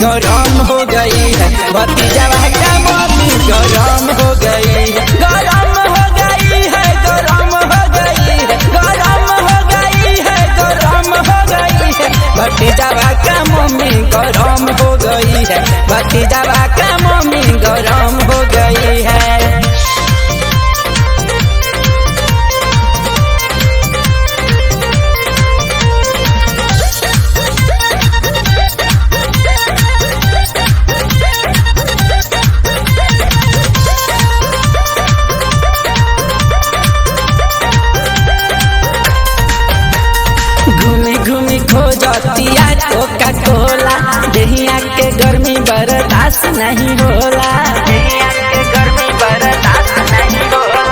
गरम हो गई है, भतीजा का मम्मी गरम हो गई है, गरम हो गई है, गरम हो गई है, गरम हो गई है, गरम हो गई है, भतीजा का मम्मी गरम हो गई है, भतीजा का मम्मी गरम हो गई है। घूमी घूमी खोजतिया कोका कोला, दहिया के गर्मी बर्दाश्त नहीं होला, दहिया के गर्मी बर्दाश्त नहीं होला।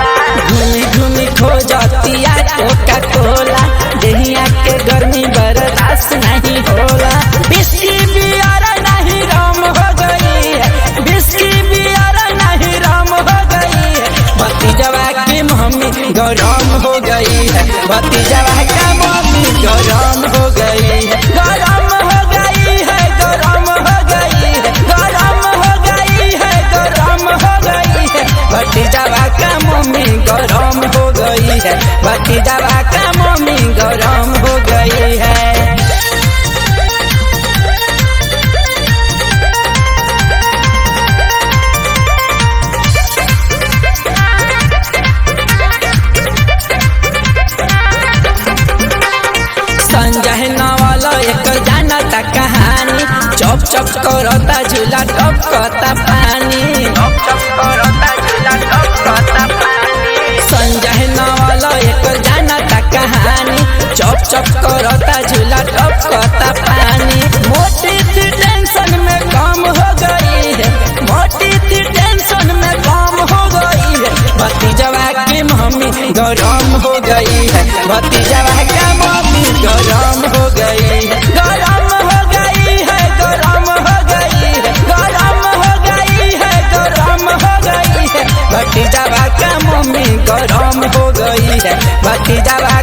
घूमी घूमी खोजतिया कोका कोला, दहिया के गर्मी बर्दाश्त नहीं होला। बिस्की बियर नहीं रम हो गई है, बिस्की बियर नहीं रम हो गई है, भतीजवा की मम्मी गरम हो गई है, भतीजवा का मम्मी गरम हो गई है, गरम हो गई है, गरम हो गई है, गरम हो गई है, गरम हो गई है, भतीजवा का मम्मी गरम हो गई है, भतीजवा का मम्मी गरम हो गई है। संजय नवाला एक जाना ता कहानी, चप चप करता झूला टपकता पानी, चप चप करता झूला टपकता पानी। संजय नवाला एक जाना ता कहानी, चप चप करता झूला टपकता पानी। मोटी थी टेंशन में काम हो गई है, मोटी थी टेंशन में काम हो गई है, भतीजवा की मम्मी गरम हो गई है, भतीजवा का मम्मी गरम हो गई है, गरम हो गई है, गरम हो गई है, गरम हो गई है, गरम हो गई है, भतीजवा का मम्मी गरम हो गई है, भतीजवा